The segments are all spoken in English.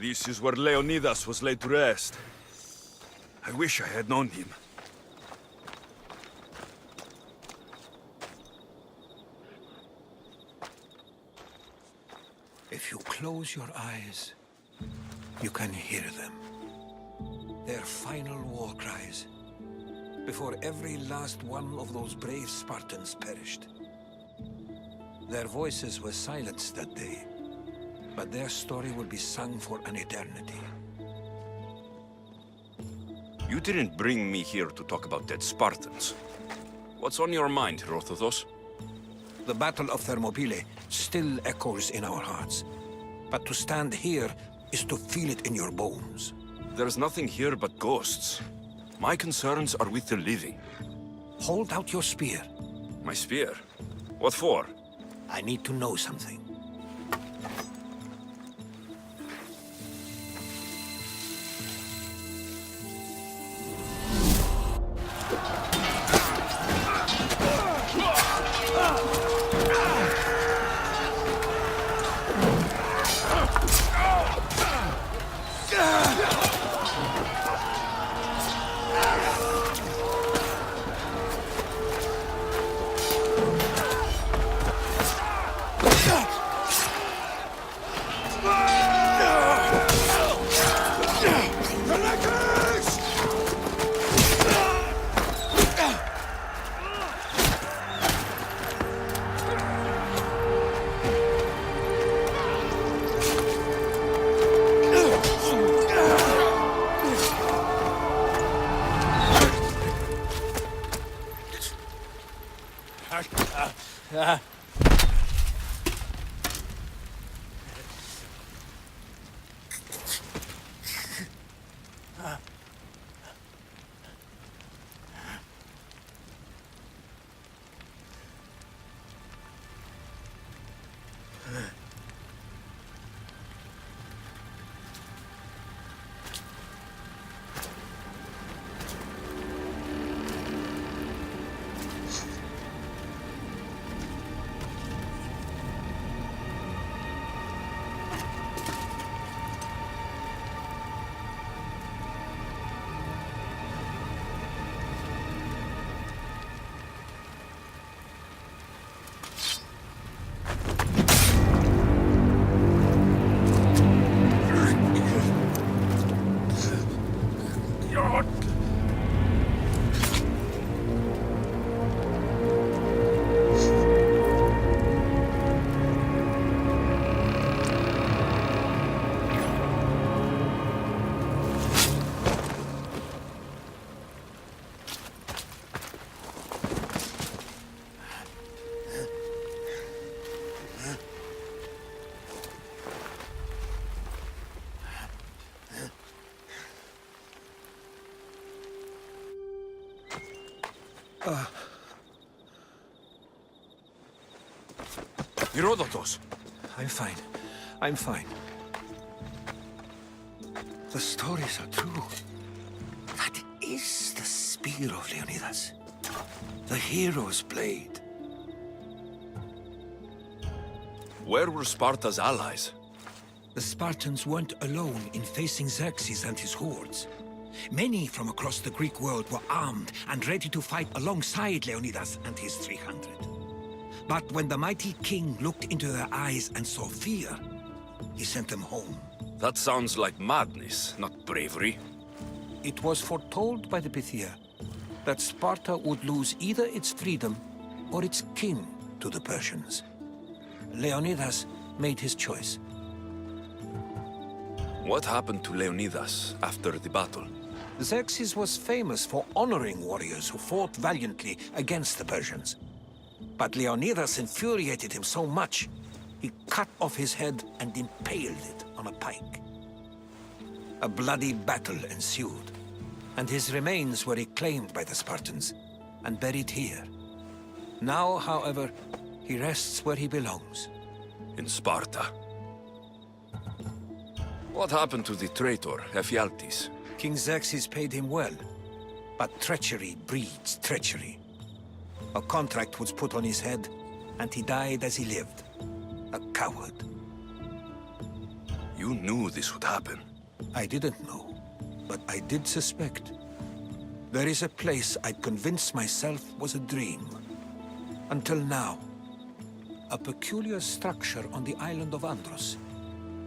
This is where Leonidas was laid to rest. I wish I had known him. If you close your eyes, you can hear them. Their final war cries, before every last one of those brave Spartans perished. Their voices were silenced that day, but their story will be sung for an eternity. You didn't bring me here to talk about dead Spartans. What's on your mind, Herodotus? The Battle of Thermopylae still echoes in our hearts. But to stand here is to feel it in your bones. There's nothing here but ghosts. My concerns are with the living. Hold out your spear. My spear? What for? I need to know something. Herodotus! I'm fine. I'm fine. The stories are true. That is the spear of Leonidas. The hero's blade. Where were Sparta's allies? The Spartans weren't alone in facing Xerxes and his hordes. Many from across the Greek world were armed and ready to fight alongside Leonidas and his 300. But when the mighty king looked into their eyes and saw fear, he sent them home. That sounds like madness, not bravery. It was foretold by the Pythia that Sparta would lose either its freedom or its king to the Persians. Leonidas made his choice. What happened to Leonidas after the battle? Xerxes was famous for honoring warriors who fought valiantly against the Persians. But Leonidas infuriated him so much, he cut off his head and impaled it on a pike. A bloody battle ensued, and his remains were reclaimed by the Spartans and buried here. Now, however, he rests where he belongs. In Sparta. What happened to the traitor, Ephialtes? King Xerxes paid him well, but treachery breeds treachery. A contract was put on his head, and he died as he lived. A coward. You knew this would happen. I didn't know, but I did suspect. There is a place I'd convinced myself was a dream. Until now. A peculiar structure on the island of Andros.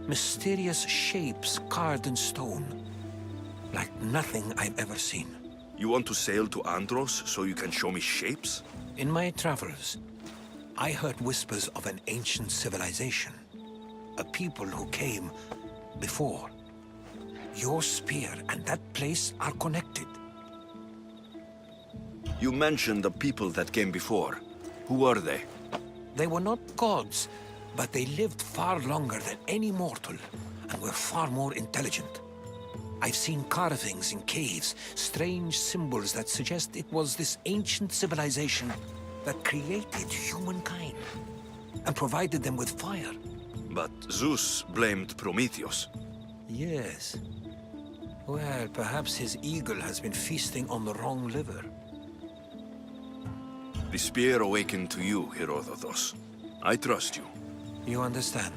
Mysterious shapes carved in stone. Like nothing I've ever seen. You want to sail to Andros so you can show me shapes? In my travels, I heard whispers of an ancient civilization. A people who came before. Your spear and that place are connected. You mentioned the people that came before. Who were they? They were not gods, but they lived far longer than any mortal, and were far more intelligent. I've seen carvings in caves, strange symbols that suggest it was this ancient civilization that created humankind, and provided them with fire. But Zeus blamed Prometheus. Yes. Well, perhaps his eagle has been feasting on the wrong liver. The spear awakened to you, Herodotus. I trust you. You understand?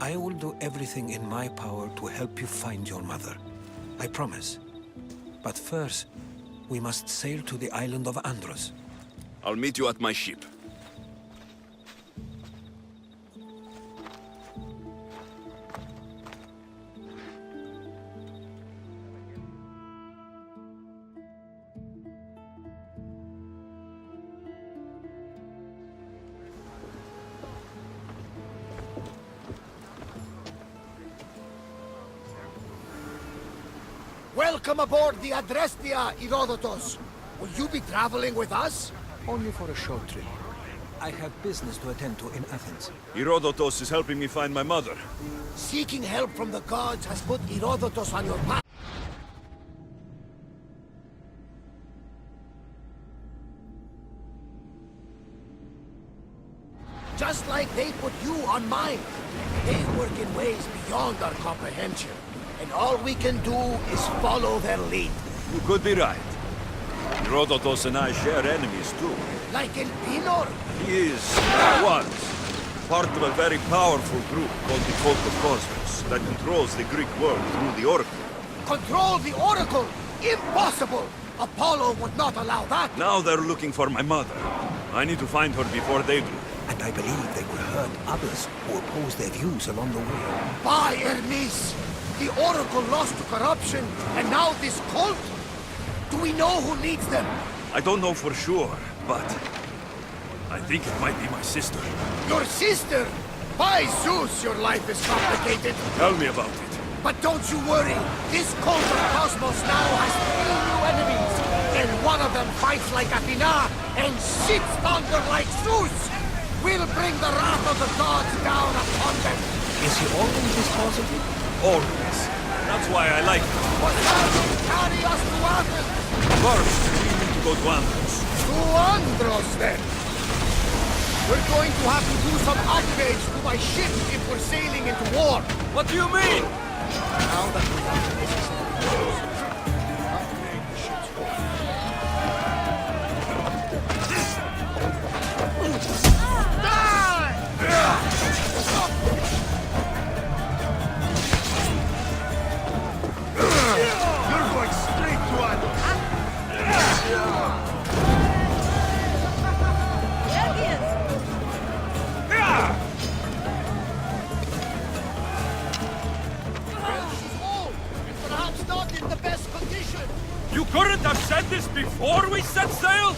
I will do everything in my power to help you find your mother. I promise. But first, we must sail to the island of Andros. I'll meet you at my ship. Welcome aboard the Adrestia, Herodotus. Will you be traveling with us? Only for a short trip. I have business to attend to in Athens. Herodotus is helping me find my mother. Seeking help from the gods has put Herodotus on your path. Just like they put you on mine. They work in ways beyond our comprehension. And all we can do is follow their lead. You could be right. Herodotus and I share enemies too. Like Elpinor. He is, once, part of a very powerful group called the Cult of Cosmos that controls the Greek world through the Oracle. Control the Oracle? Impossible! Apollo would not allow that. Now they're looking for my mother. I need to find her before they do. And I believe they will hurt others who oppose their views along the way. By Hermes! The Oracle lost to corruption, and now this cult? Do we know who leads them? I don't know for sure, but I think it might be my sister. Your sister? By Zeus, your life is complicated. Tell me about it. But don't you worry. This cult of Cosmos now has 3 new enemies. And one of them fights like Athena and shits thunder like Zeus. We'll bring the wrath of the gods down upon them. Is he always this positive? Always. That's why I like her. But how will carry us to Athens? First, we need to go to Andros. To Andros, then! We're going to have to do some upgrades to my ship if we're sailing into war. What do you mean? Now that we have the necessary tools, upgrade the ship's You're going straight to Andros. There he is! Well, she's old, and perhaps not in the best condition. You couldn't have said this before we set sail?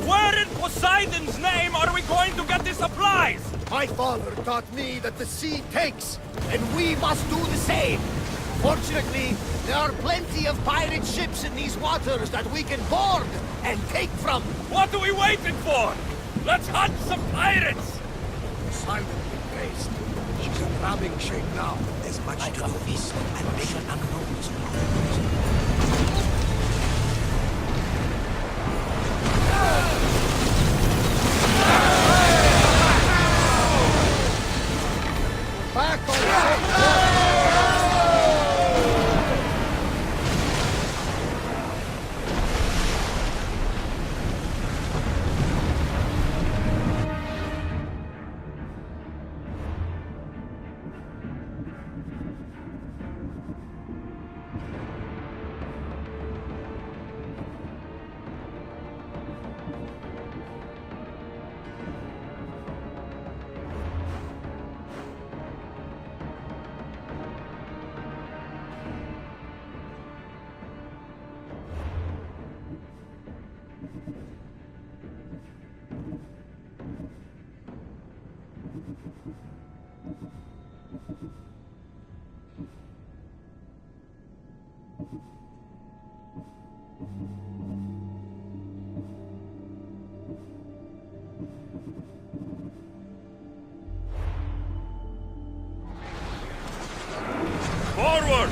Where in Poseidon's name are we going to get the supplies? My father taught me that the sea takes, and we must do the same. Fortunately, there are plenty of pirate ships in these waters that we can board and take from. What are we waiting for? Let's hunt some pirates! Poseidon be praised. She's in ramming shape now. There's much to do this and bigger unknowns. Back on safe Forward!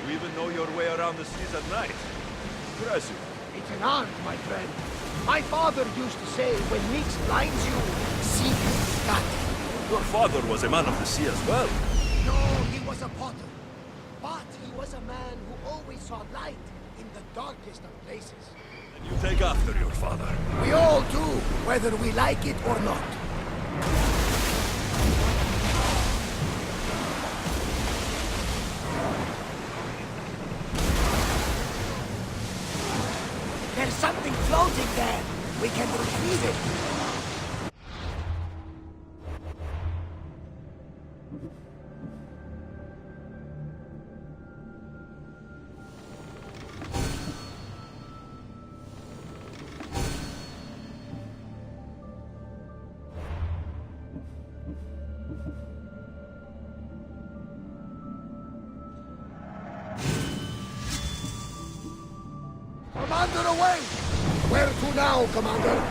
You even know your way around the seas at night. Impressive. It's an art, my friend. My father used to say, when mix blinds you, seek that. Your father was a man of the sea as well. No, he was a potter. But he was a man who always saw light in the darkest of places. And you take after your father. We all do, whether we like it or not. There's something floating there. We can retrieve it. Commander, away! Where to now, Commander?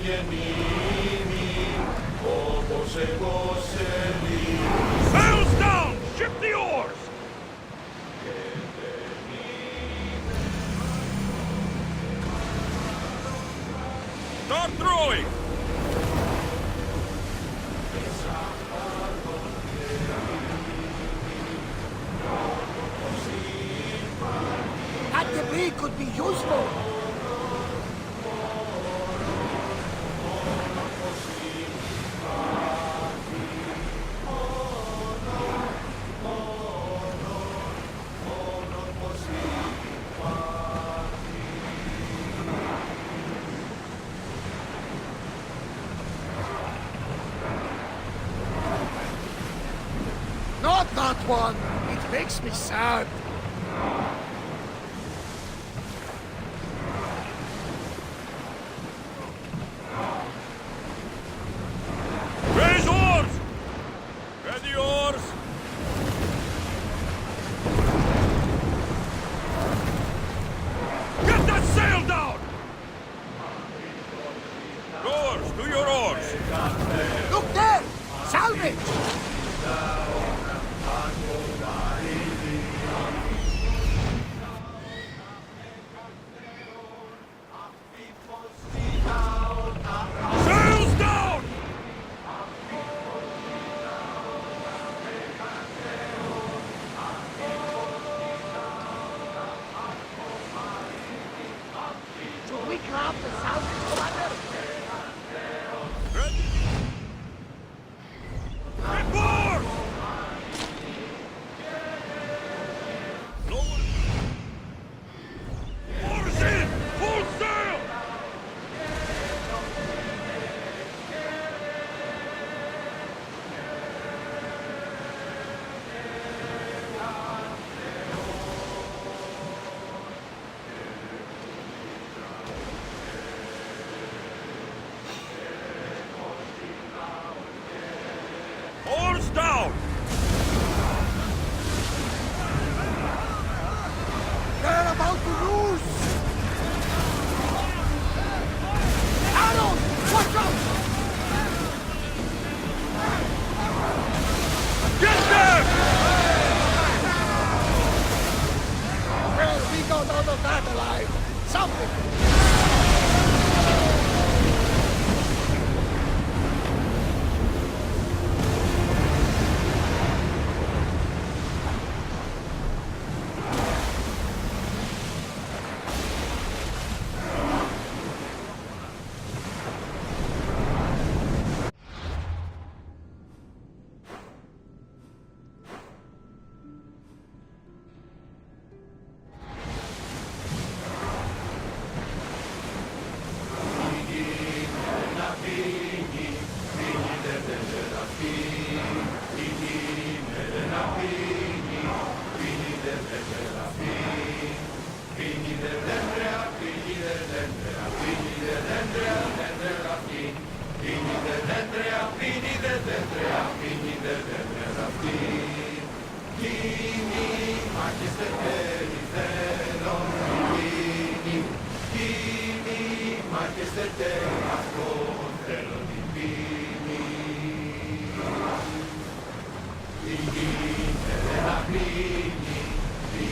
Sails down! Ship the oars! Start throwing! That debris could be useful. Not that one. It makes me sad. Raise oars! Ready oars! Get that sail down! Rowers, do your oars! Look there! Salvage! Sails down! Should we grab the salvage, Commander? Ready? Get oars! Lower. Oars in! Full sail! Oars down! They're about to lose! Arrows! Watch out! Get them! Well, we got out of that alive. Something.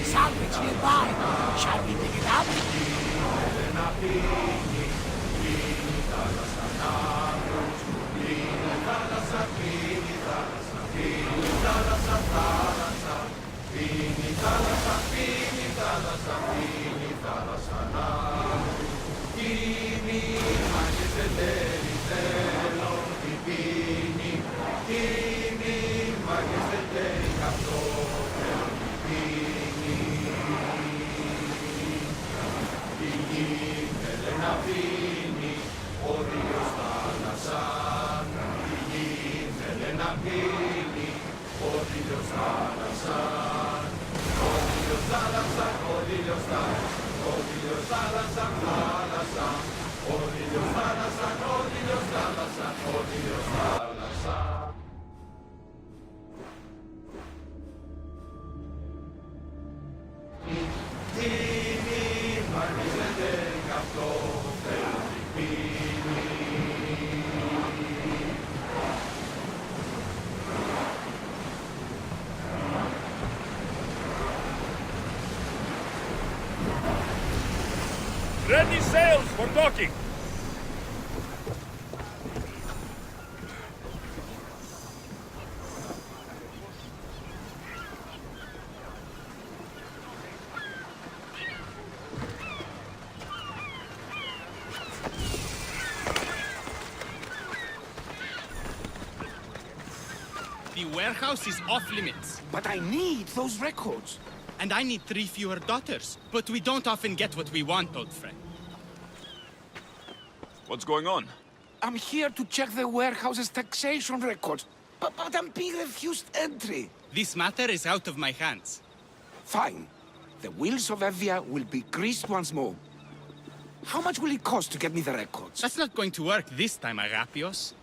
Salvage nearby. Shall we dig it up? Ready sails for docking! The warehouse is off limits. But I need those records. And I need 3 fewer daughters. But we don't often get what we want, old friend. What's going on? I'm here to check the warehouse's taxation records, but I'm being refused entry. This matter is out of my hands. Fine. The wheels of Evia will be greased once more. How much will it cost to get me the records? That's not going to work this time, Agapios.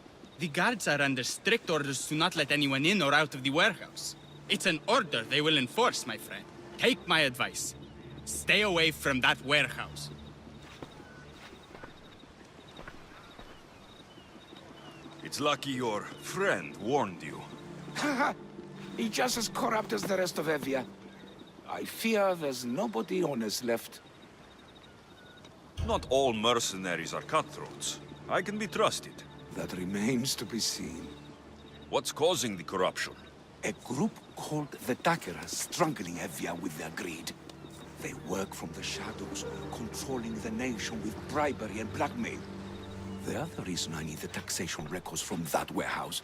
The guards are under strict orders to not let anyone in or out of the warehouse. It's an order they will enforce, my friend. Take my advice. Stay away from that warehouse. It's lucky your friend warned you. Haha, he's just as corrupt as the rest of Evia. I fear there's nobody honest left. Not all mercenaries are cutthroats. I can be trusted. That remains to be seen. What's causing the corruption? A group called the Dakeras struggling Evia with their greed. They work from the shadows, controlling the nation with bribery and blackmail. The other reason I need the taxation records from that warehouse.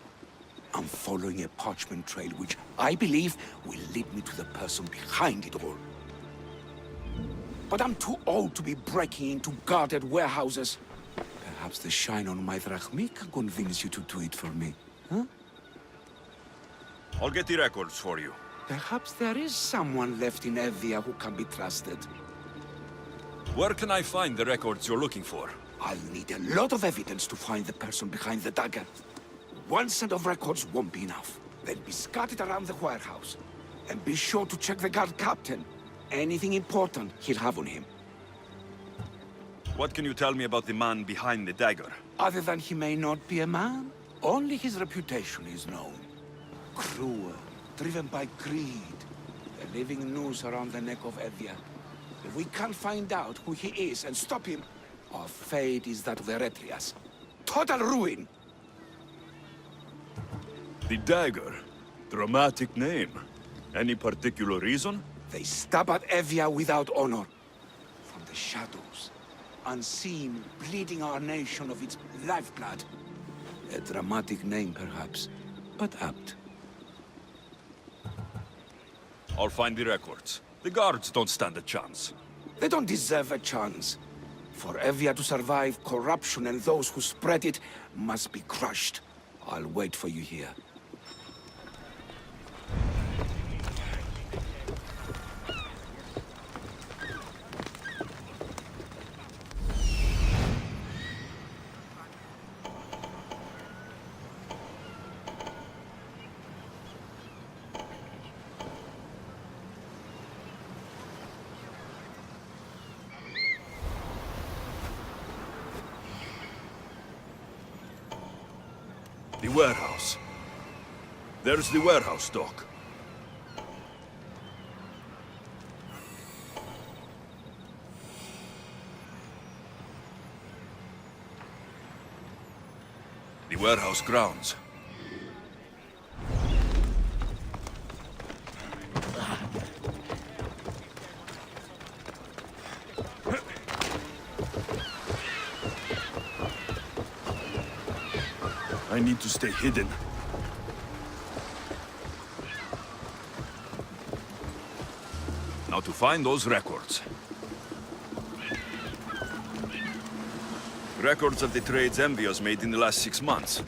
I'm following a parchment trail which I believe will lead me to the person behind it all. But I'm too old to be breaking into guarded warehouses. Perhaps the shine on my drachmi can convince you to do it for me, huh? I'll get the records for you. Perhaps there is someone left in Evia who can be trusted. Where can I find the records you're looking for? I'll need a lot of evidence to find the person behind the dagger. One set of records won't be enough. They'll be scattered around the warehouse. And be sure to check the guard captain. Anything important he'll have on him. What can you tell me about the man behind the dagger? Other than he may not be a man, only his reputation is known. Cruel, driven by greed. A living noose around the neck of Evia. If we can't find out who he is and stop him, our fate is that of the Eretrias. Total ruin! The dagger. Dramatic name. Any particular reason? They stab at Evia without honor. From the shadows. Unseen, bleeding our nation of its lifeblood. A dramatic name, perhaps, but apt. I'll find the records. The guards don't stand a chance. They don't deserve a chance. For Evia to survive, corruption and those who spread it must be crushed. I'll wait for you here. The warehouse. There's the warehouse dock. The warehouse grounds. I need to stay hidden. Now to find those records. Records of the trades Envios made in the last 6 months.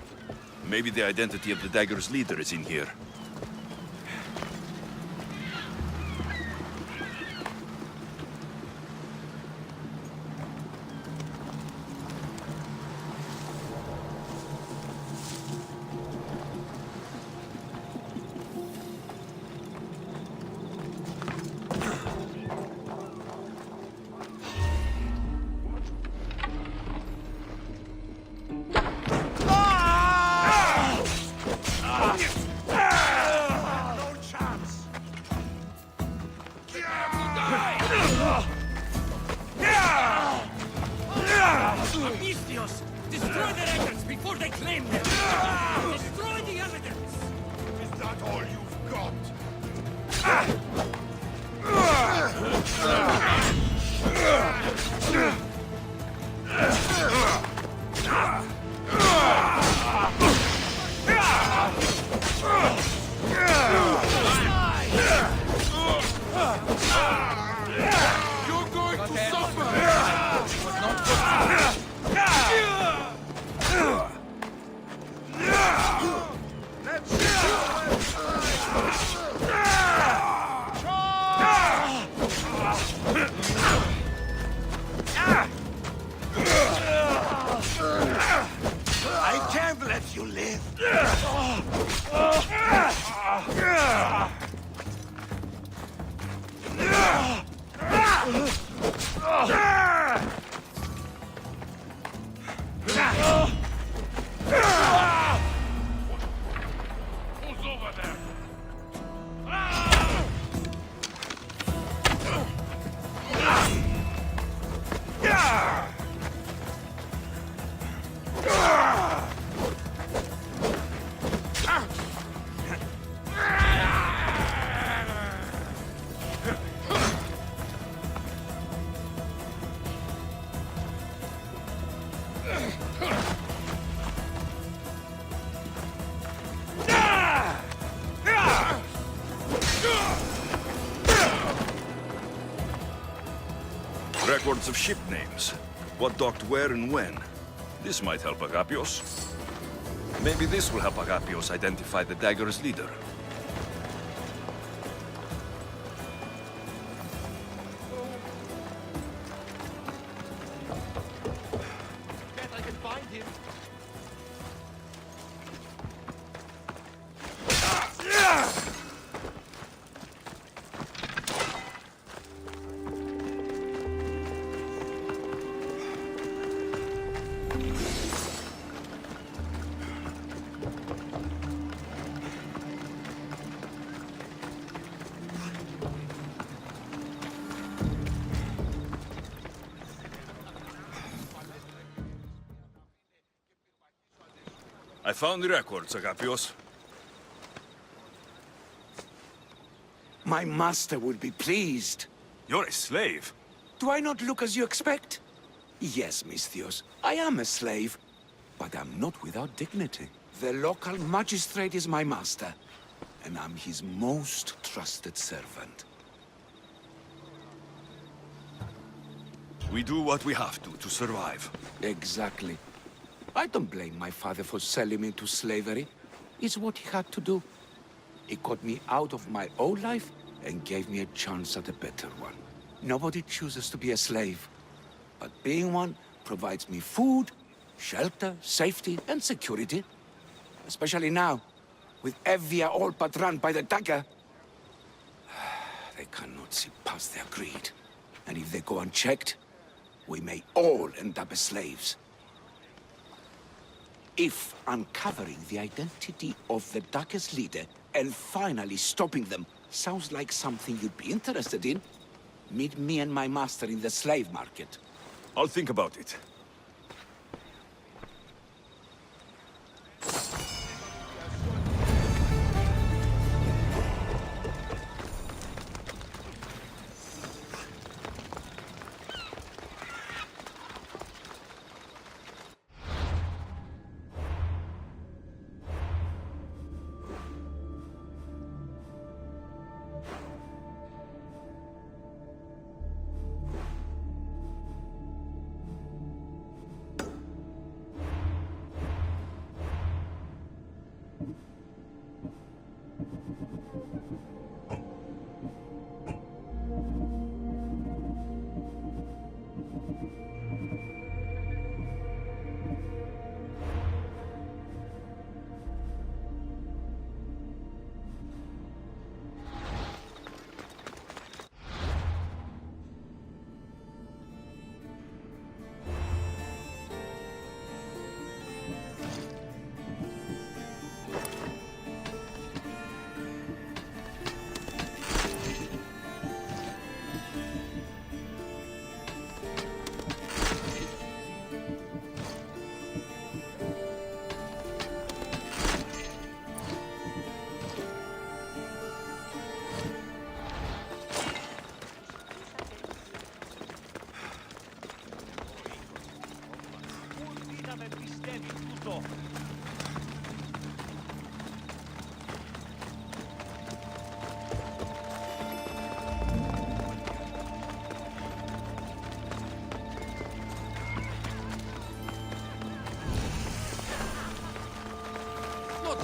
Maybe the identity of the dagger's leader is in here. Destroy the records before they claim them! Destroy the evidence! Is that all you've got? You're going to suffer! I can't let you live. Who's over there? Records of ship names. What docked where and when. This might help Agapios. Maybe this will help Agapios identify the dagger's leader. Bet I can find him. I found the records, Agapios. My master will be pleased. You're a slave. Do I not look as you expect? Yes, Misthios, I am a slave, but I'm not without dignity. The local magistrate is my master, and I'm his most trusted servant. We do what we have to survive. Exactly. I don't blame my father for selling me into slavery. It's what he had to do. He got me out of my old life and gave me a chance at a better one. Nobody chooses to be a slave, but being one provides me food, shelter, safety, and security. Especially now, with Evia all but run by the dagger. They cannot see past their greed. And if they go unchecked, we may all end up as slaves. If uncovering the identity of the dagger's leader and finally stopping them sounds like something you'd be interested in, meet me and my master in the slave market. I'll think about it. Not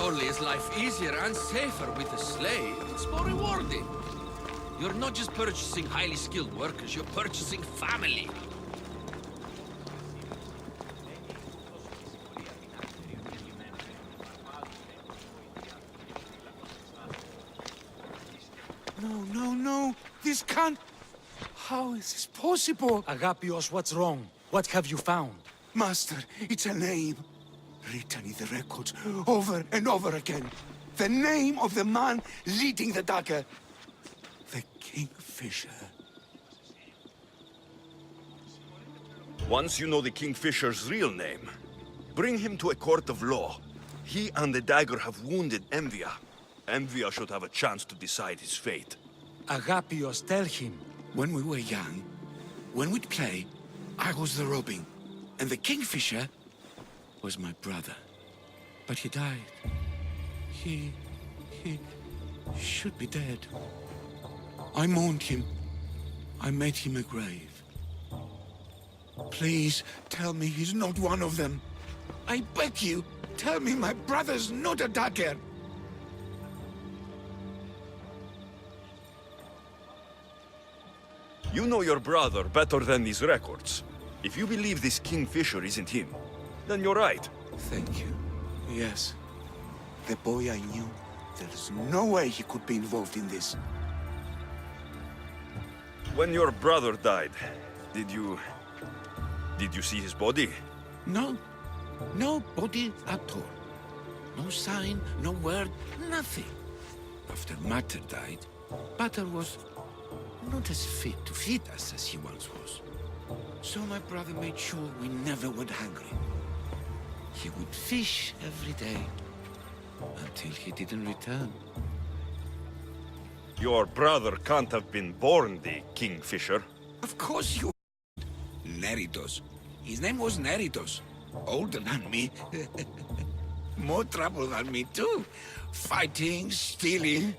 only is life easier and safer with a slave, it's more rewarding. You're not just purchasing highly skilled workers, you're purchasing family. No. This can't... How is this possible? Agapios, what's wrong? What have you found? Master, it's a name. Written in the records over and over again. The name of the man leading the dagger. The Kingfisher. Once you know the Kingfisher's real name, bring him to a court of law. He and the dagger have wounded Envia. Envia should have a chance to decide his fate. Agapios, tell him. When we were young, when we'd play, I was the robin. And the Kingfisher was my brother. But he died. He should be dead. I mourned him. I made him a grave. Please, tell me he's not one of them. I beg you, tell me my brother's not a dagger. You know your brother better than these records. If you believe this Kingfisher isn't him, then you're right. Thank you. Yes. The boy I knew, there's no way he could be involved in this. When your brother died, did you see his body? No. No body at all. No sign, no word, nothing. After Mater died, Pater was not as fit to feed us as he once was. So my brother made sure we never went hungry. He would fish every day, until he didn't return. Your brother can't have been born the Kingfisher. Of course you... Neritos. His name was Neritos. Older than me. More trouble than me too. Fighting, stealing.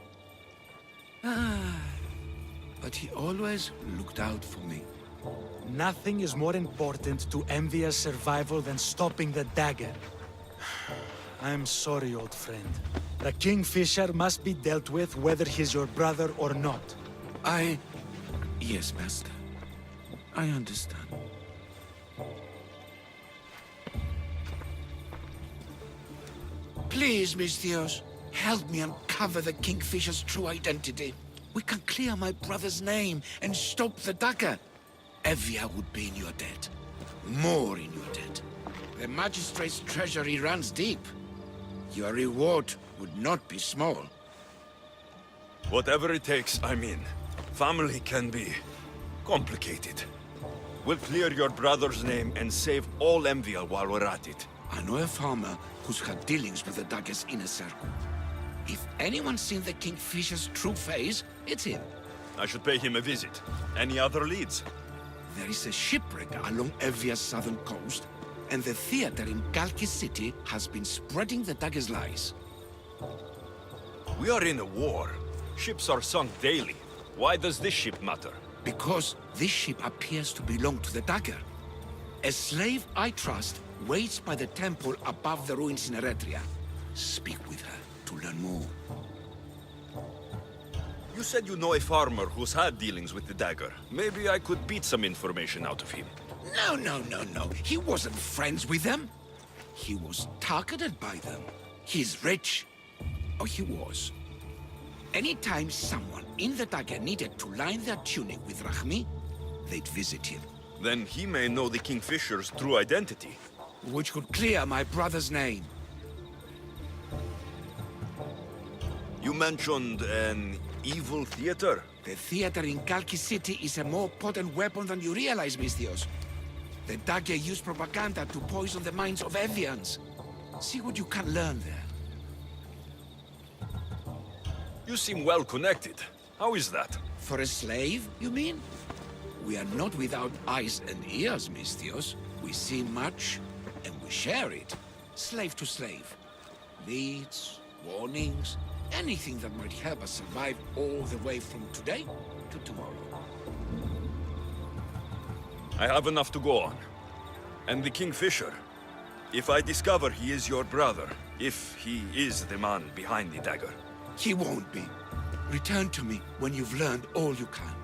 But he always looked out for me. Nothing is more important to Envia's survival than stopping the dagger. I'm sorry, old friend. The Kingfisher must be dealt with whether he's your brother or not. Yes, Master. I understand. Please, Misthios, help me uncover the Kingfisher's true identity. We can clear my brother's name and stop the dagger. Evia would be in your debt. More in your debt. The Magistrate's treasury runs deep. Your reward would not be small. Whatever it takes, I'm in. Family can be complicated. We'll clear your brother's name and save all Envia while we're at it. I know a farmer who's had dealings with the dagger's inner circle. If anyone's seen the Kingfisher's true face, it's him. I should pay him a visit. Any other leads? There is a shipwreck along Evia's southern coast, and the theater in Kalki City has been spreading the dagger's lies. We are in a war. Ships are sunk daily. Why does this ship matter? Because this ship appears to belong to the dagger. A slave I trust waits by the temple above the ruins in Eretria. Speak with her to learn more. You said you know a farmer who's had dealings with the dagger. Maybe I could beat some information out of him. No. He wasn't friends with them. He was targeted by them. He's rich. Or he was. Anytime someone in the dagger needed to line their tunic with Rahmi, they'd visit him. Then he may know the Kingfisher's true identity. Which could clear my brother's name. You mentioned an evil theater? The theater in Kalki City is a more potent weapon than you realize, Misthios. The dagger used propaganda to poison the minds of Evians. See what you can learn there. You seem well connected. How is that? For a slave, you mean? We are not without eyes and ears, Misthios. We see much, and we share it. Slave to slave. Leads, warnings, anything that might help us survive all the way from today to tomorrow. I have enough to go on. And the Kingfisher. If I discover he is your brother, if he is the man behind the dagger. He won't be. Return to me when you've learned all you can.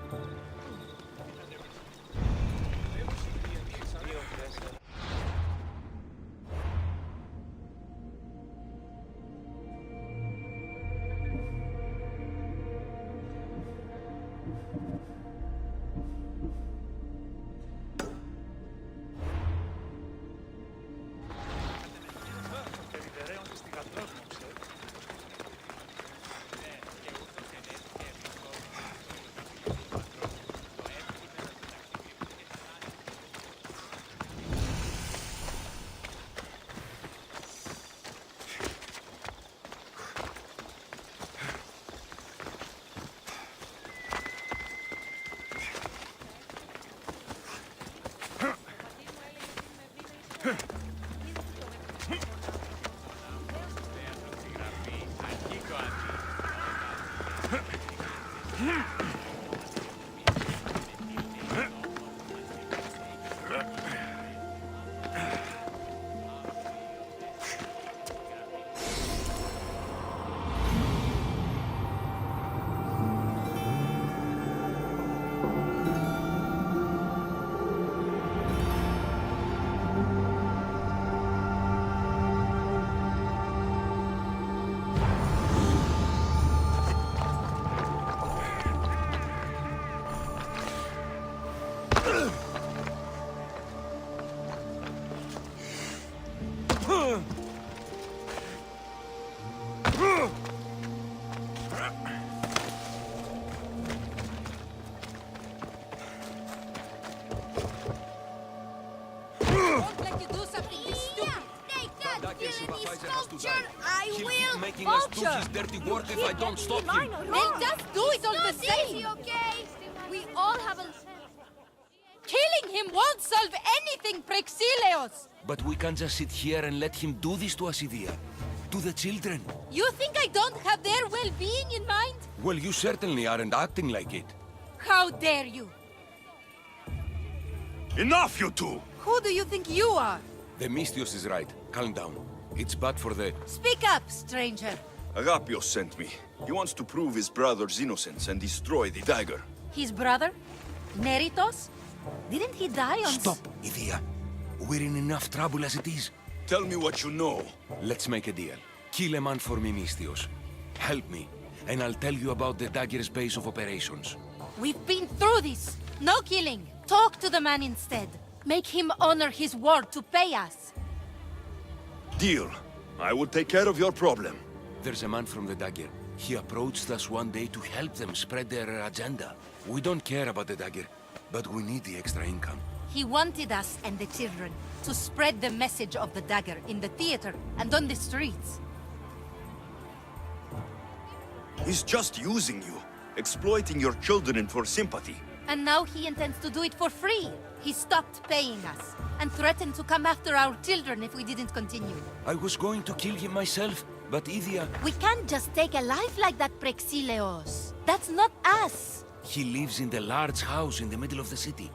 I will making us do his dirty work if I don't stop him. They'll just do it all the same. Easy, okay? We all have a... Killing him won't solve anything, Prexileos! But we can't just sit here and let him do this to us, Idia. To the children. You think I don't have their well-being in mind? Well, you certainly aren't acting like it. How dare you? Enough, you two! Who do you think you are? The Mystios is right. Calm down. It's bad for the... Speak up, stranger. Agapios sent me. He wants to prove his brother's innocence and destroy the dagger. His brother? Neritos? Didn't he die on... Stop, Idia. We're in enough trouble as it is. Tell me what you know. Let's make a deal. Kill a man for me, Mystios. Help me, and I'll tell you about the dagger's base of operations. We've been through this. No killing. Talk to the man instead. Make him honor his word to pay us. Deal. I will take care of your problem. There's a man from the dagger. He approached us one day to help them spread their agenda. We don't care about the dagger, but we need the extra income. He wanted us and the children to spread the message of the dagger in the theater and on the streets. He's just using you, exploiting your children for sympathy. And now he intends to do it for free. He stopped paying us and threatened to come after our children if we didn't continue. I was going to kill him myself, but Idia... We can't just take a life like that, Prexileos. That's not us. He lives in the large house in the middle of the city.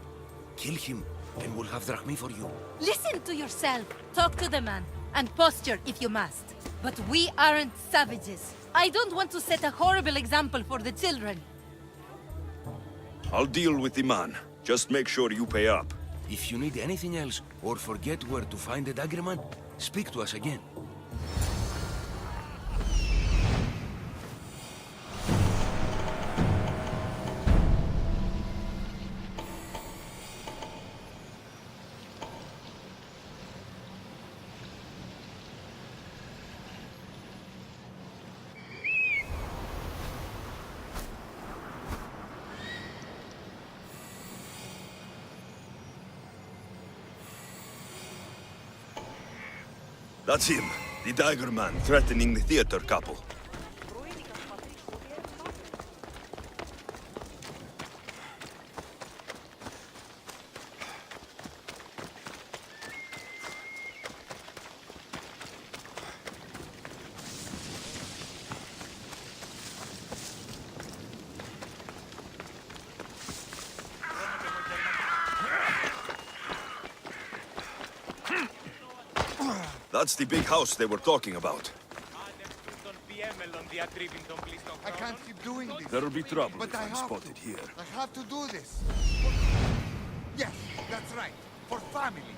Kill him, and we'll have drachmi for you. Listen to yourself. Talk to the man, and posture if you must. But we aren't savages. I don't want to set a horrible example for the children. I'll deal with the man. Just make sure you pay up. If you need anything else, or forget where to find the daggerman, speak to us again. That's him, the dagger man threatening the theater couple. That's the big house they were talking about. I can't keep doing this. There'll be trouble But if I I'm have spotted to. here. I have to do this. Yes, that's right. For family.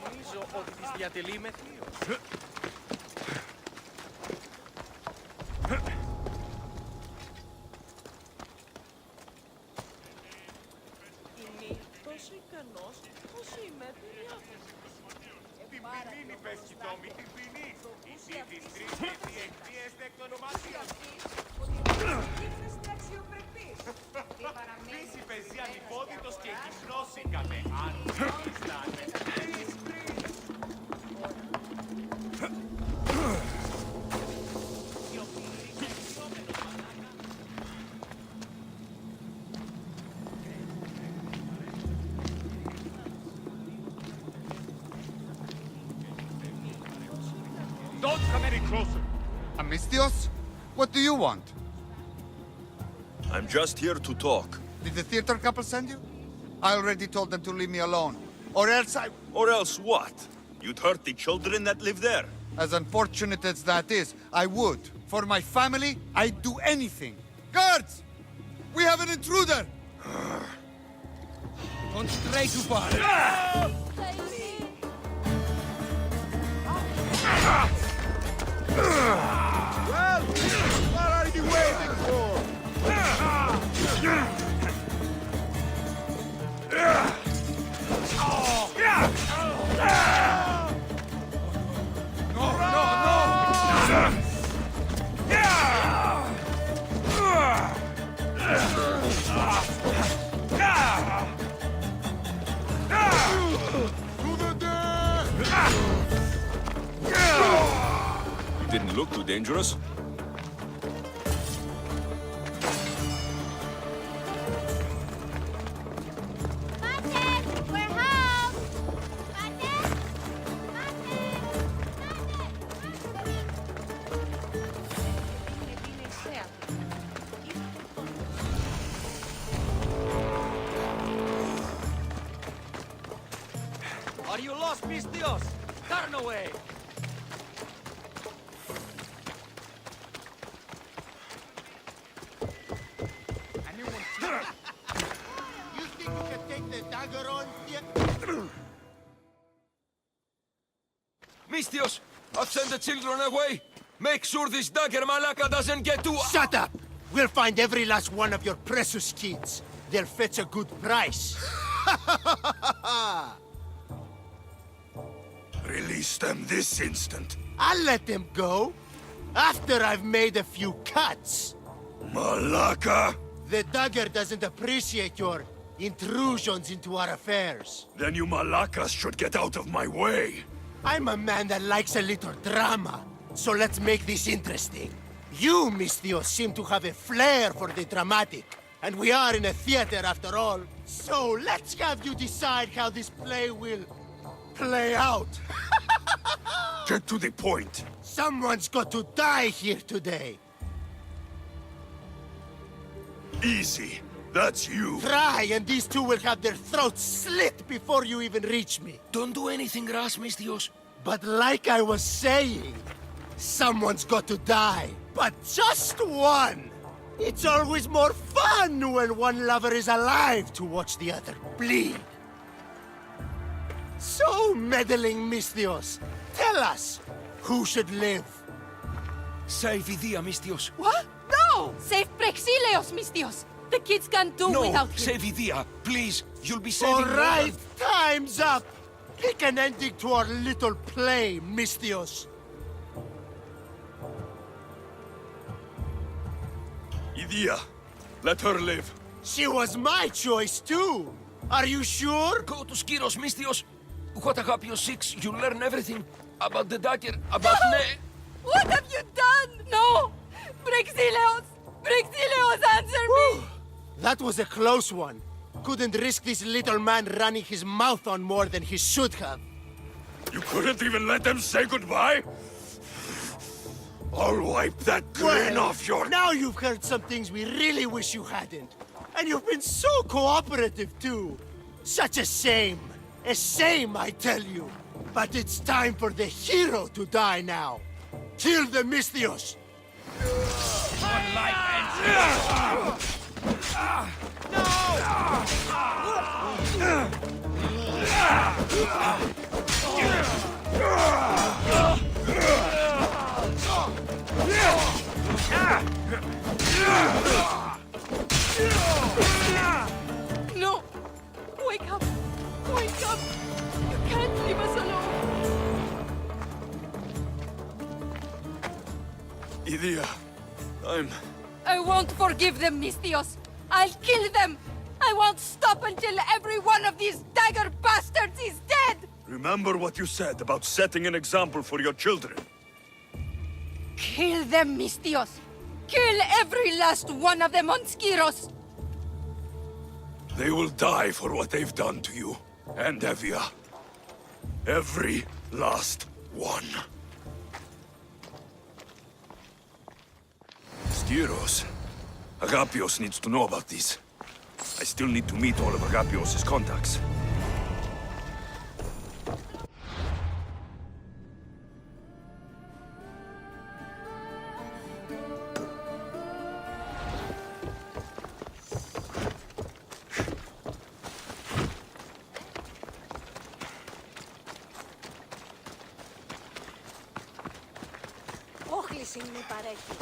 Νομίζω ότι τις διατελεί με θείο. Είναι τόσο ικανός όσο είμαι διάφορος. Την ποινή πες κοιτόμη, την ποινή. Εσύ τις τρεις διεκτίες δεκτονομασίας. Είστε αξιοπρεπείς. Πίση πεζή ανυπόδητος και γυμνώσικαμε. Αν γνώριστανε. Don't come any closer. Amistios? What do you want? I'm just here to talk. Did the theater couple send you? I already told them to leave me alone. Or else I... Or else what? You'd hurt the children that live there? As unfortunate as that is, I would. For my family, I'd do anything. Guards! We have an intruder! Concentrate, Upar. Well, what are you waiting for? You didn't look too dangerous. We're home! Are you lost, Mistios? Turn away. You think you can take the dagger on? Mistios, I'll send the children away. Make sure this dagger malaka doesn't get to... Shut up! We'll find every last one of your precious kids. They'll fetch a good price. Release them this instant. I'll let them go. After I've made a few cuts. Malaka! The dagger doesn't appreciate your intrusions into our affairs. Then you Malakas should get out of my way. I'm a man that likes a little drama, so let's make this interesting. You, Mistios, seem to have a flair for the dramatic, and we are in a theater after all. So let's have you decide how this play will play out. Get to the point. Someone's got to die here today. Easy. That's you. Try, and these two will have their throats slit before you even reach me. Don't do anything rash, Mistios. But like I was saying, someone's got to die. But just one! It's always more fun when one lover is alive to watch the other bleed. So, meddling Mistios, tell us, who should live? Save Idia, Mistios. What? No! Save Prexileos, Mistios! The kids can't do No, without him. save Idia, please. You'll be saving All more right, than- time's up! Pick an ending to our little play, Mistios. Idia, let her live. She was my choice, too. Are you sure? Go to Skiros, Mistios. What a happy 6, you learn everything. About the dagger, about Ne... What have you done? No! Prexileos! Prexileos, answer me! That was a close one. Couldn't risk this little man running his mouth on more than he should have. You couldn't even let them say goodbye? I'll wipe that grin off your... Now you've heard some things we really wish you hadn't. And you've been so cooperative, too. Such a shame. A shame, I tell you. But it's time for the hero to die now. Kill the Misthios. One life ends. No! Wake up! Wake up! You can't leave us alone! Idia, I won't forgive them, Misthios. I'll kill them. I won't stop until every one of these dagger bastards is dead. Remember what you said about setting an example for your children. Kill them, Misthios. Kill every last one of them on Skiros. They will die for what they've done to you, and Evia. Every last one. Skiros. Agapios needs to know about this. I still need to meet all of Agapios' contacts. Όχληση μου παρέχει.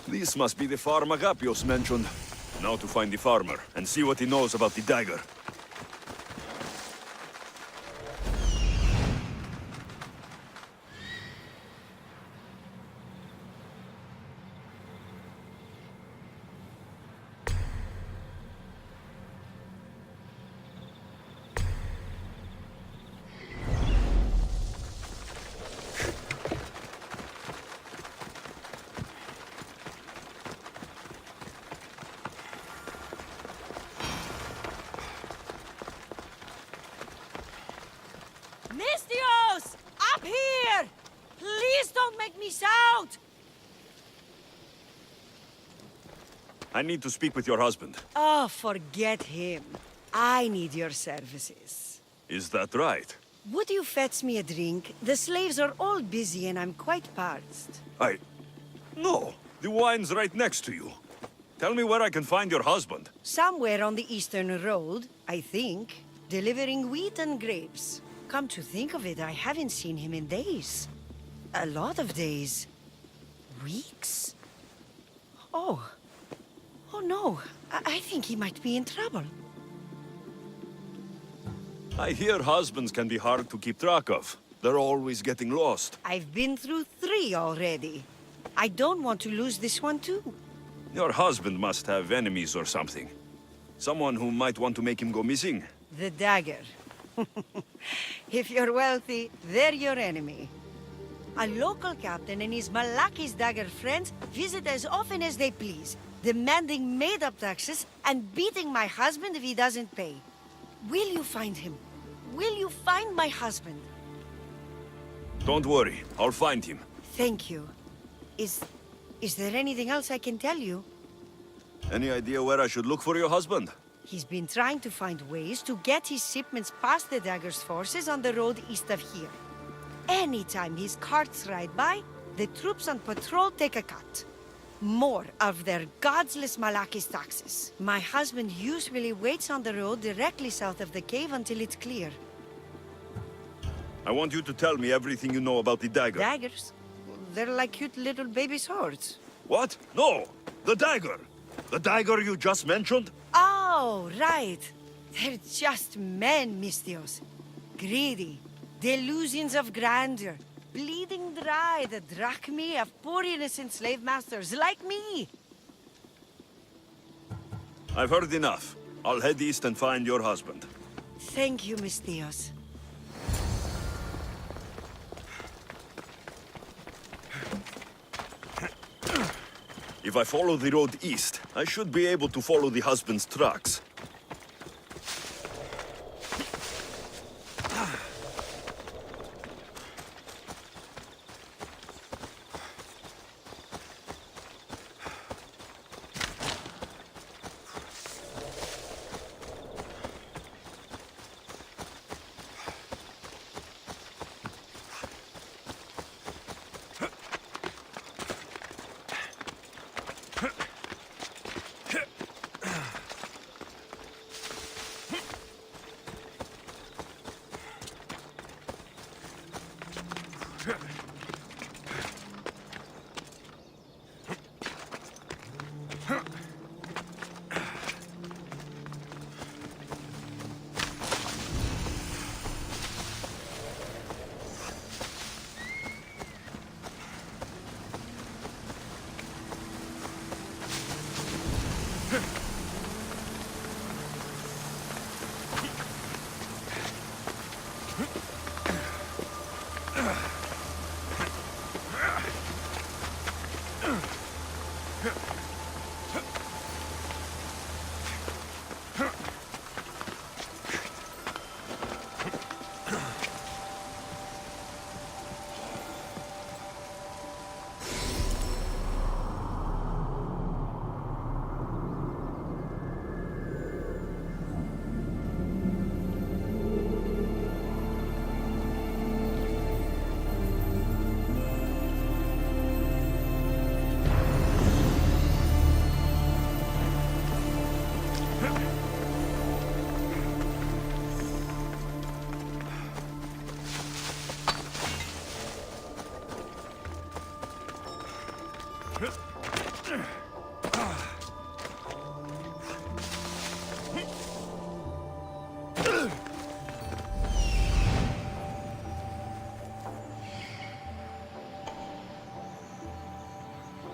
This must be the farm Agapios mentioned. Now to find the farmer, and see what he knows about the dagger. Misthios! Up here! Please don't make me shout! I need to speak with your husband. Oh, forget him. I need your services. Is that right? Would you fetch me a drink? The slaves are all busy and I'm quite parched. No, the wine's right next to you. Tell me where I can find your husband. Somewhere on the Eastern Road, I think, delivering wheat and grapes. Come to think of it, I haven't seen him in days. A lot of days. Weeks? Oh. Oh no, I think he might be in trouble. I hear husbands can be hard to keep track of. They're always getting lost. I've been through 3 already. I don't want to lose this one too. Your husband must have enemies or something. Someone who might want to make him go missing. The dagger. If you're wealthy, they're your enemy. A local captain and his Malaki's dagger friends visit as often as they please, demanding made-up taxes and beating my husband if he doesn't pay. Will you find him? Will you find my husband? Don't worry, I'll find him. Thank you. Is there anything else I can tell you? Any idea where I should look for your husband? He's been trying to find ways to get his shipments past the dagger's forces on the road east of here. Anytime his carts ride by, the troops on patrol take a cut. more of their godless Malakis taxes. My husband usually waits on the road directly south of the cave until it's clear. I want you to tell me everything you know about the dagger. Daggers? They're like cute little baby swords. What? No! The dagger! The dagger you just mentioned? Oh, right. They're just men, Mistios. Greedy. Delusions of grandeur. Bleeding dry the drachmae of poor innocent slave masters like me. I've heard enough. I'll head east and find your husband. Thank you, Mistios. If I follow the road east, I should be able to follow the husband's tracks.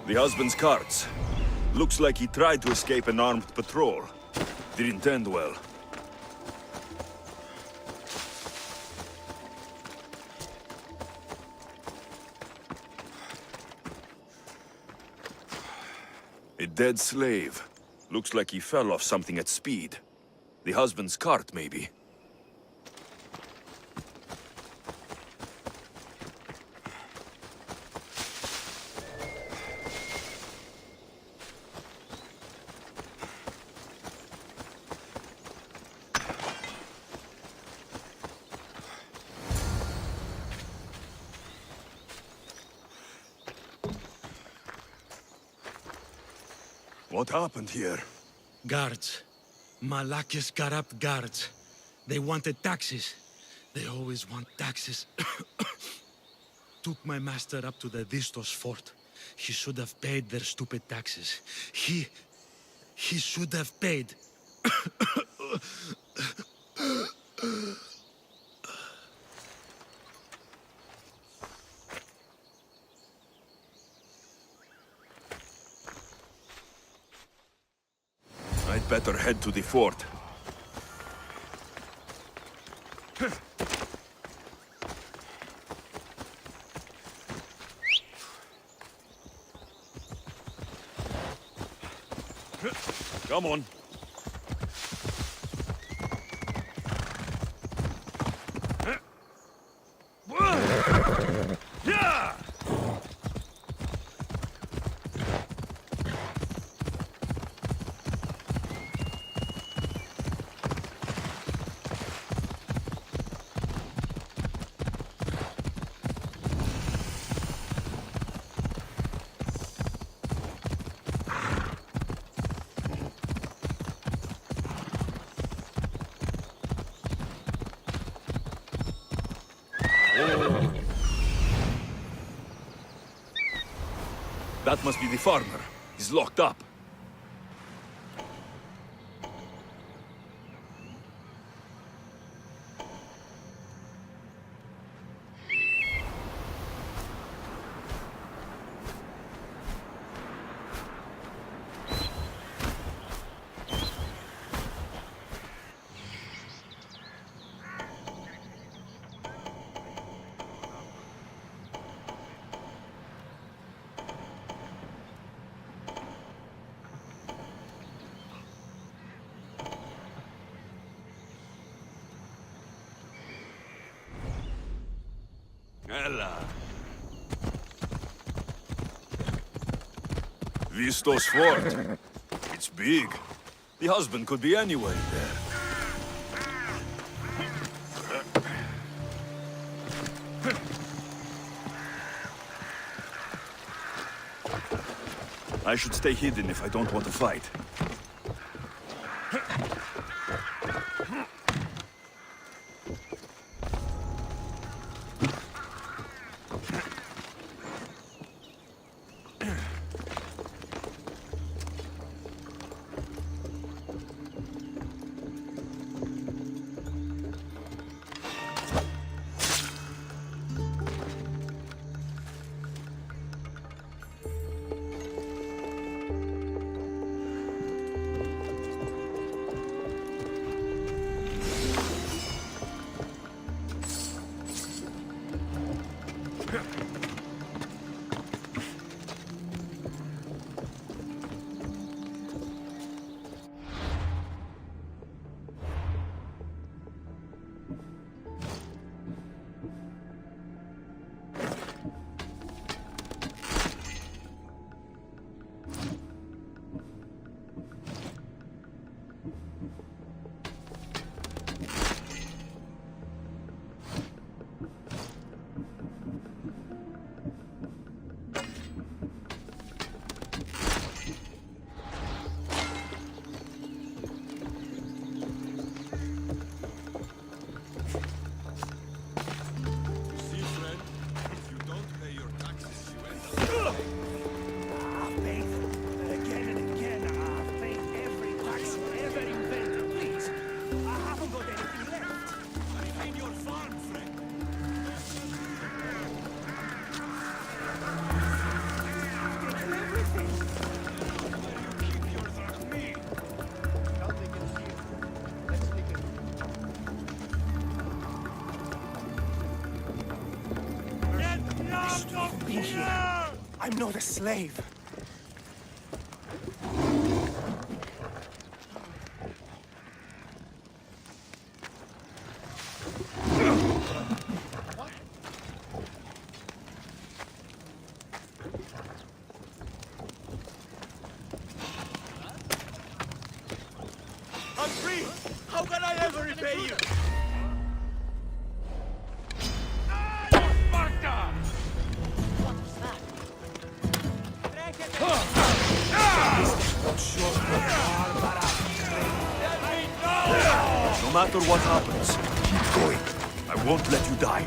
The husband's carts. Looks like he tried to escape an armed patrol. Didn't end well. A dead slave. Looks like he fell off something at speed. The husband's cart, maybe. What happened here? Guards. Malakis corrupt guards. They wanted taxes. They always want taxes. Took my master up to the Distos fort. He should have paid their stupid taxes. He should have paid. I'd better head to the fort. Come on. That must be the farmer. He's locked up. Ella. Vistos fort. It's big. The husband could be anywhere there. I should stay hidden if I don't want to fight. I'm not a slave. I'm free! How can I ever repay you? No matter what happens, keep going. I won't let you die.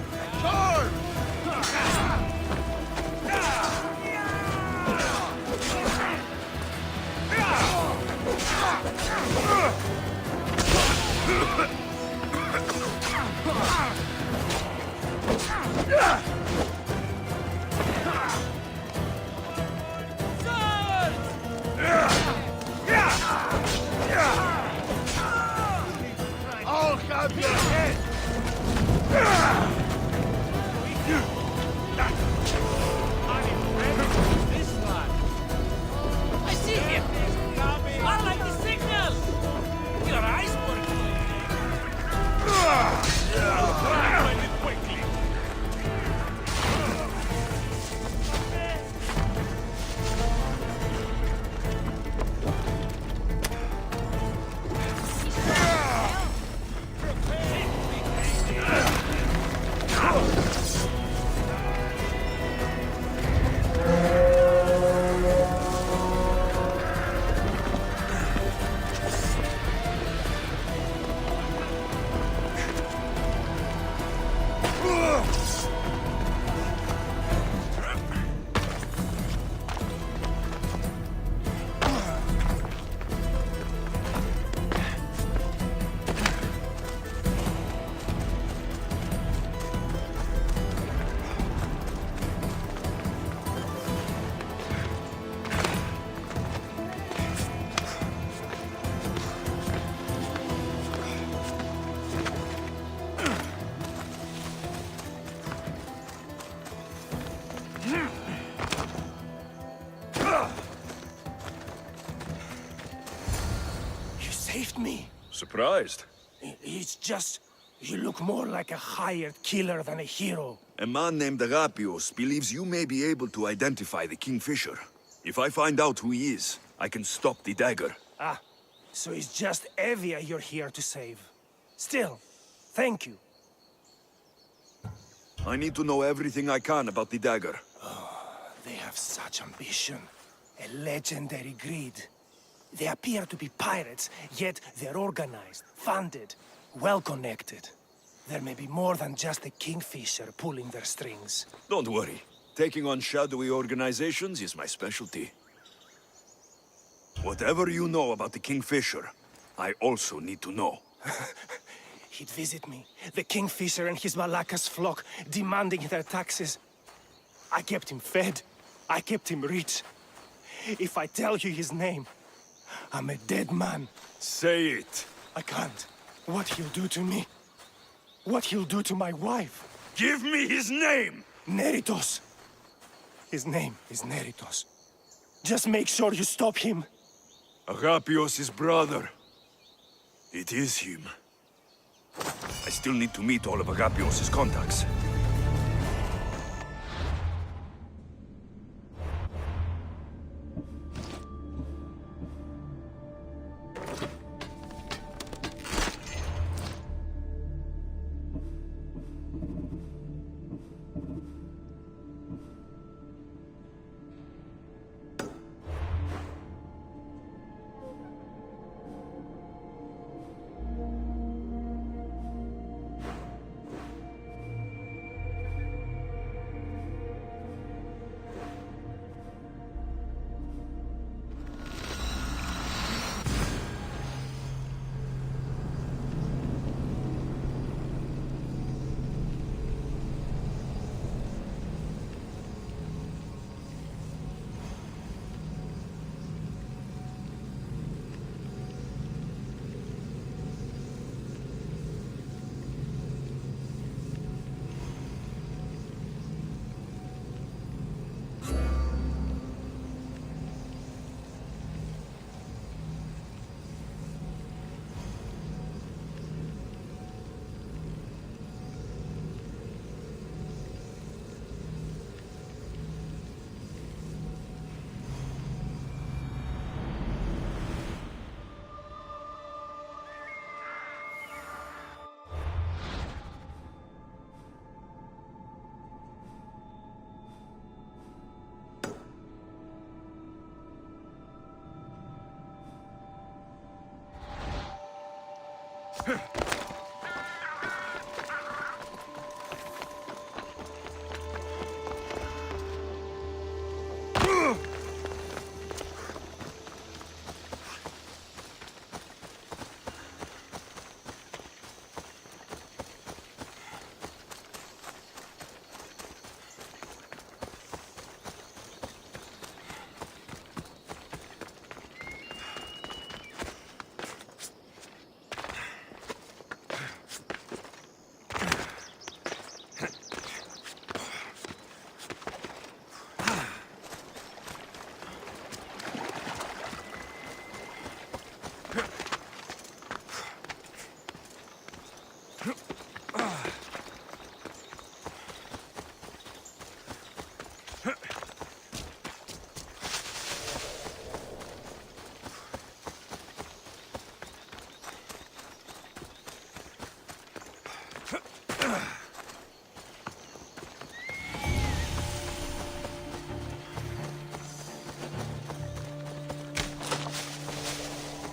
I'll have your head! I see him! I like the signal! Your eyes Find it quickly! trust me. Surprised? It's just... you look more like a hired killer than a hero. A man named Agapios believes you may be able to identify the Kingfisher. If I find out who he is, I can stop the dagger. Ah, so it's just Evia you're here to save. Still, thank you. I need to know everything I can about the dagger. They have such ambition. A legendary greed. They appear to be pirates, yet they're organized, funded, well-connected. There may be more than just the Kingfisher pulling their strings. Don't worry. Taking on shadowy organizations is my specialty. Whatever you know about the Kingfisher, I also need to know. He'd visit me, the Kingfisher and his Malacca's flock, demanding their taxes. I kept him fed. I kept him rich. If I tell you his name, I'm a dead man. Say it. I can't. What he'll do to me. What he'll do to my wife. Give me his name! Neritos. His name is Neritos. Just make sure you stop him. Agapios' brother. It is him. I still need to meet all of Agapios' contacts.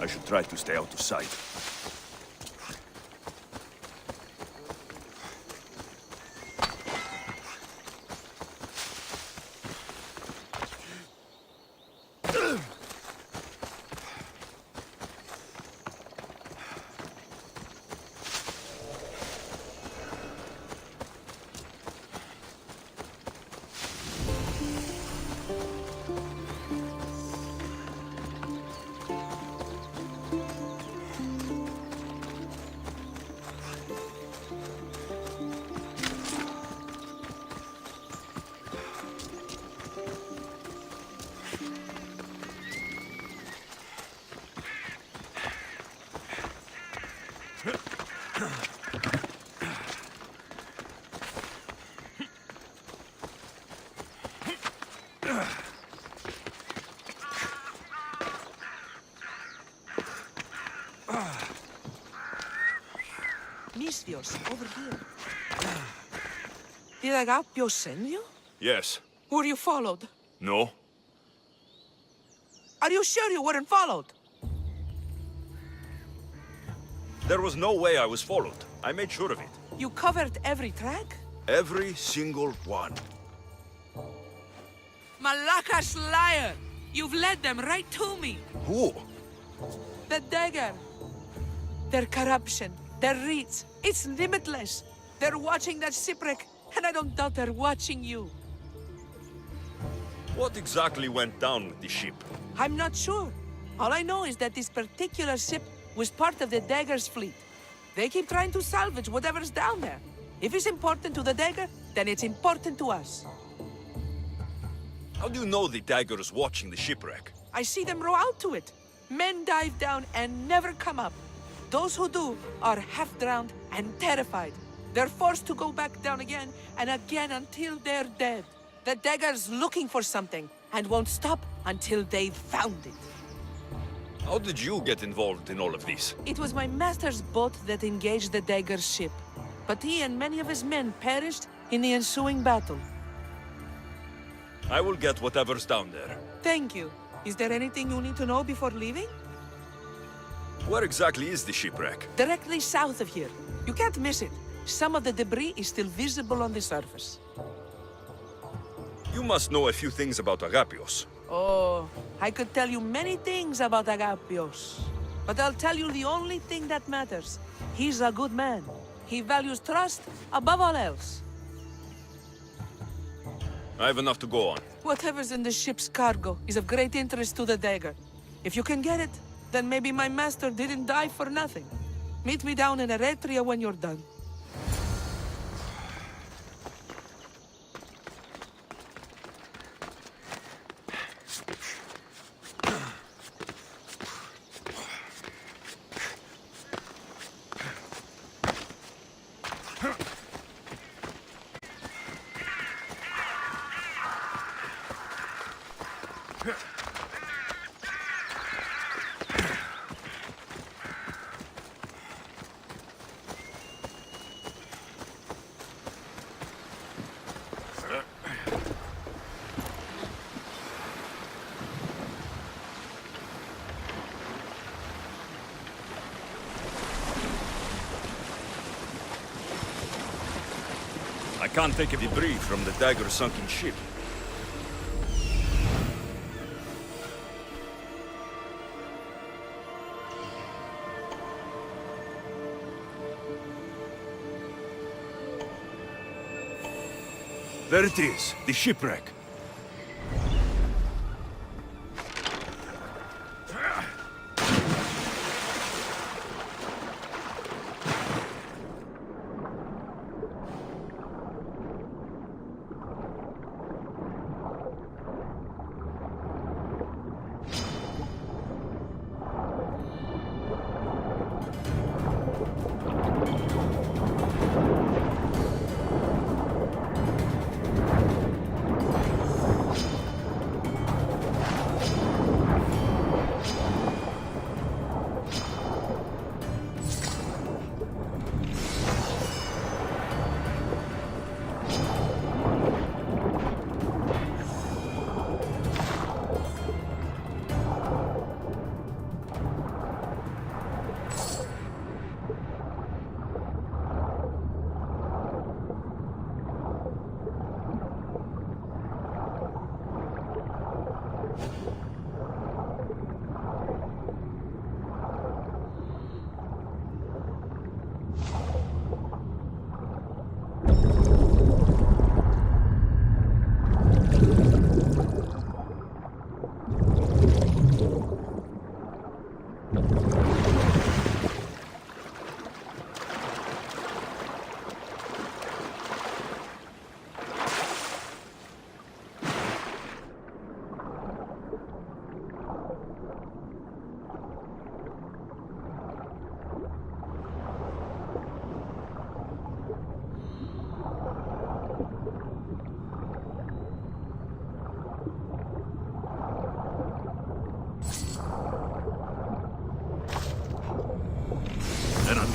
I should try to stay out of sight. Misthios, over here. Did Agapio send you? Yes. Were you followed? No? Are you sure you weren't followed? There was no way I was followed. I made sure of it. You covered every track? Every single one. Malakas liar! You've led them right to me. Who? The dagger. Their corruption, their reach, it's limitless. They're watching that shipwreck, and I don't doubt they're watching you. What exactly went down with the ship? I'm not sure. All I know is that this particular ship was part of the dagger's fleet. They keep trying to salvage whatever's down there. If it's important to the dagger, then it's important to us. How do you know the dagger is watching the shipwreck? I see them row out to it. Men dive down and never come up. Those who do are half-drowned and terrified. They're forced to go back down again and again until they're dead. The dagger's looking for something and won't stop until they've found it. How did you get involved in all of this? It was my master's boat that engaged the dagger's ship, but he and many of his men perished in the ensuing battle. I will get whatever's down there. Thank you. Is there anything you need to know before leaving? Where exactly is the shipwreck? Directly south of here. You can't miss it. Some of the debris is still visible on the surface. You must know a few things about Agapios. Oh, I could tell you many things about Agapios. But I'll tell you the only thing that matters. He's a good man. He values trust above all else. I have enough to go on. Whatever's in the ship's cargo is of great interest to the dagger. If you can get it, then maybe my master didn't die for nothing. Meet me down in Eretria when you're done. I can't take a debris from the dagger's sunken ship. There it is, the shipwreck.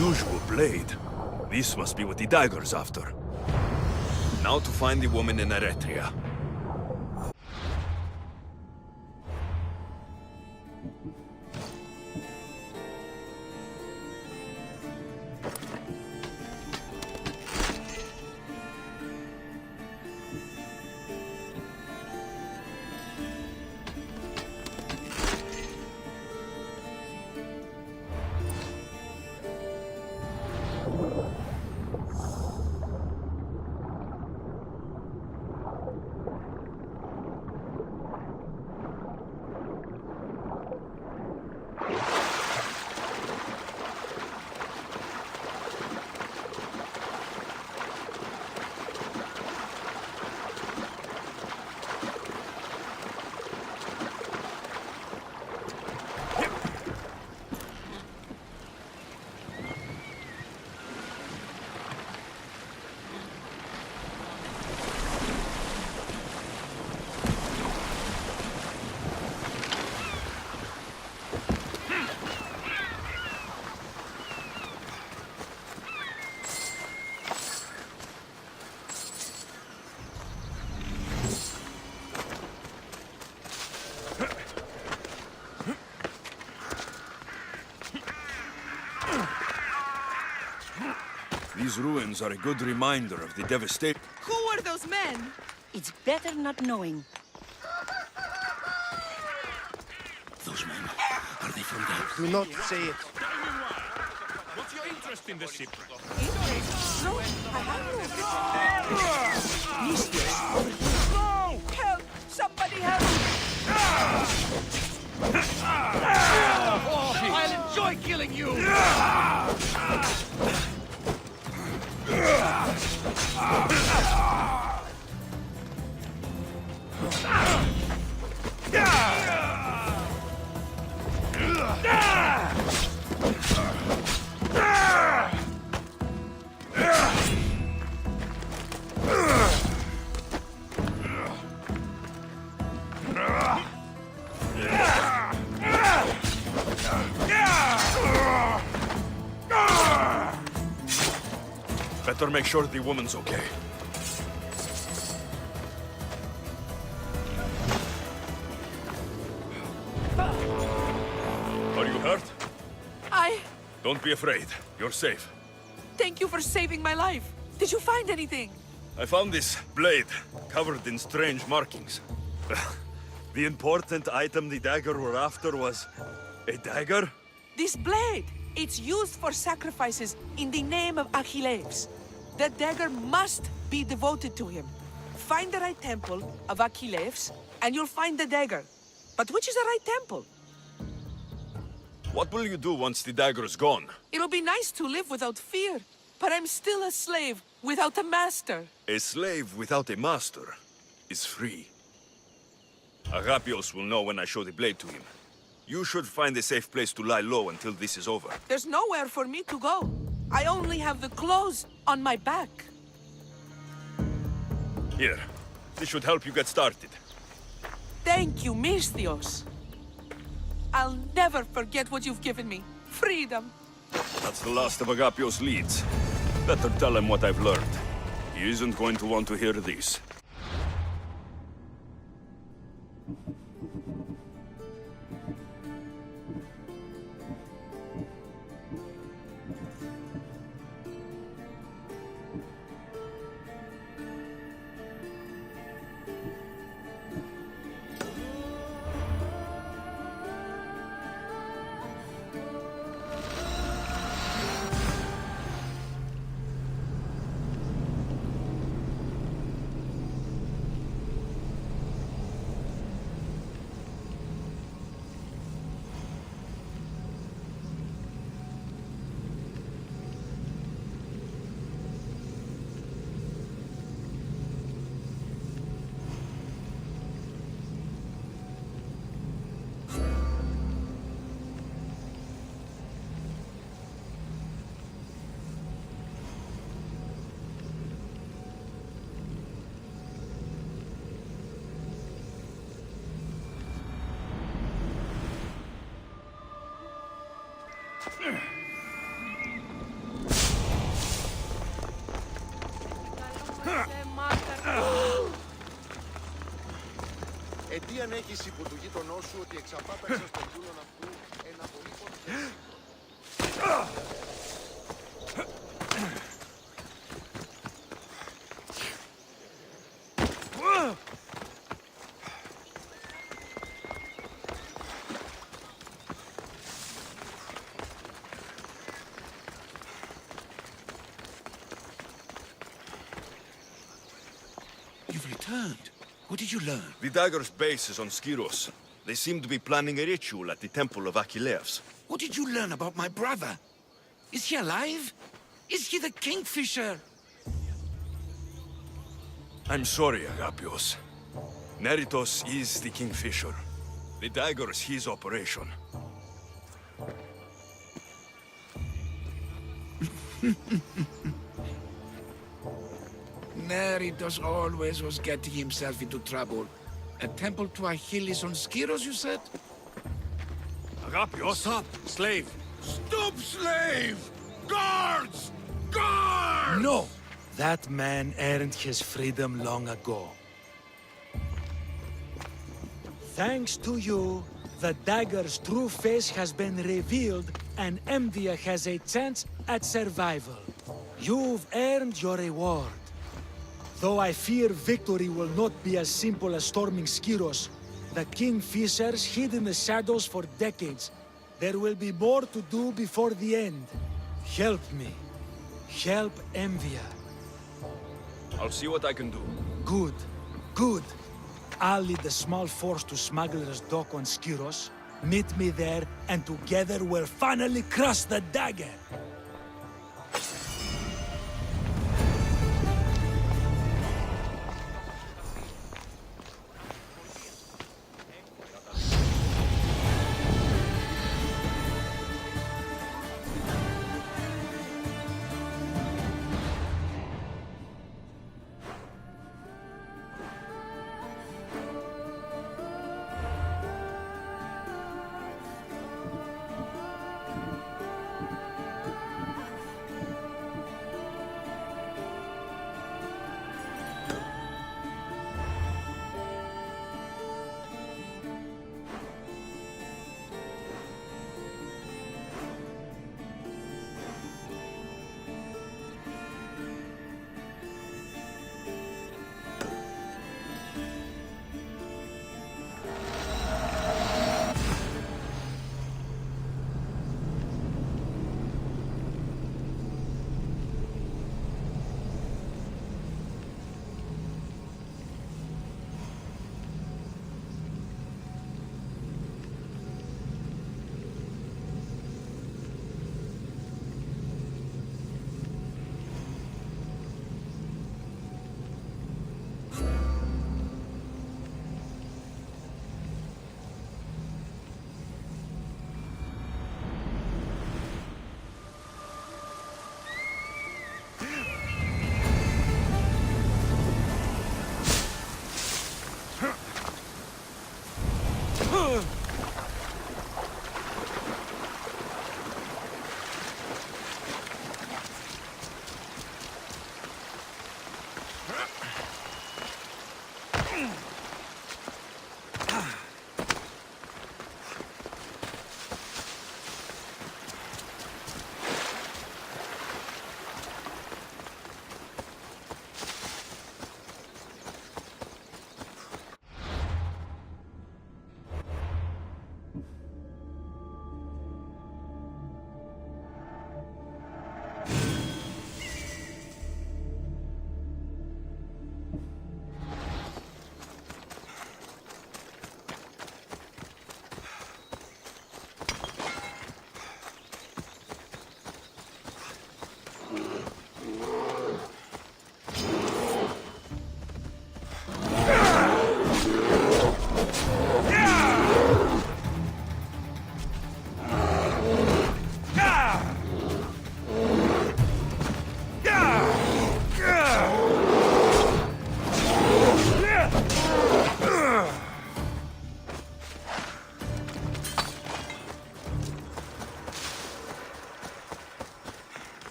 unusual blade. This must be what the dagger's after. Now to find the woman in Eretria. These ruins are a good reminder of the devastation. Who were those men? It's better not knowing. Those men, are they from there? Do not say it. What's your interest in the shipwreck? No, I have no. No! Help! Somebody help! I'll enjoy killing you! Better make sure the woman's okay. Are you hurt? Don't be afraid. You're safe. Thank you for saving my life. Did you find anything? I found this blade, covered in strange markings. The important item the dagger were after was a dagger? This blade! It's used for sacrifices in the name of Achilles. The dagger must be devoted to him. Find the right temple of Achilles, and you'll find the dagger. But which is the right temple? What will you do once the dagger's gone? It'll be nice to live without fear, but I'm still a slave without a master. A slave without a master is free. Agapios will know when I show the blade to him. You should find a safe place to lie low until this is over. There's nowhere for me to go. I only have the clothes on my back. Here, this should help you get started. Thank you, Misthios. I'll never forget what you've given me. Freedom. That's the last of Agapios' leads. Better tell him what I've learned. He isn't going to want to hear this. δεν έχεις υπό του γείτονό σου ότι εξαπάταξαν στον δούλον αυτού ένα πολύ πονηρό... You've returned. What did you learn? The dagger's base is on Skiros. They seem to be planning a ritual at the temple of Achilleus. What did you learn about my brother? Is he alive? Is he the Kingfisher? I'm sorry, Agapios. Neritos is the Kingfisher. The dagger is his operation. Neritos always was getting himself into trouble. A temple to Achilles on Skiros, you said? Agapios! Stop, slave! Stop, slave! Guards! Guards! No! That man earned his freedom long ago. Thanks to you, the dagger's true face has been revealed and Emvia has a chance at survival. You've earned your reward. Though I fear victory will not be as simple as storming Skiros, the Kingfishers hid in the shadows for decades. There will be more to do before the end. Help me. Help Emvia. I'll see what I can do. Good. Good. I'll lead a small force to Smuggler's Dock on Skiros. Meet me there, and together we'll finally crush the dagger!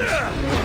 Ugh!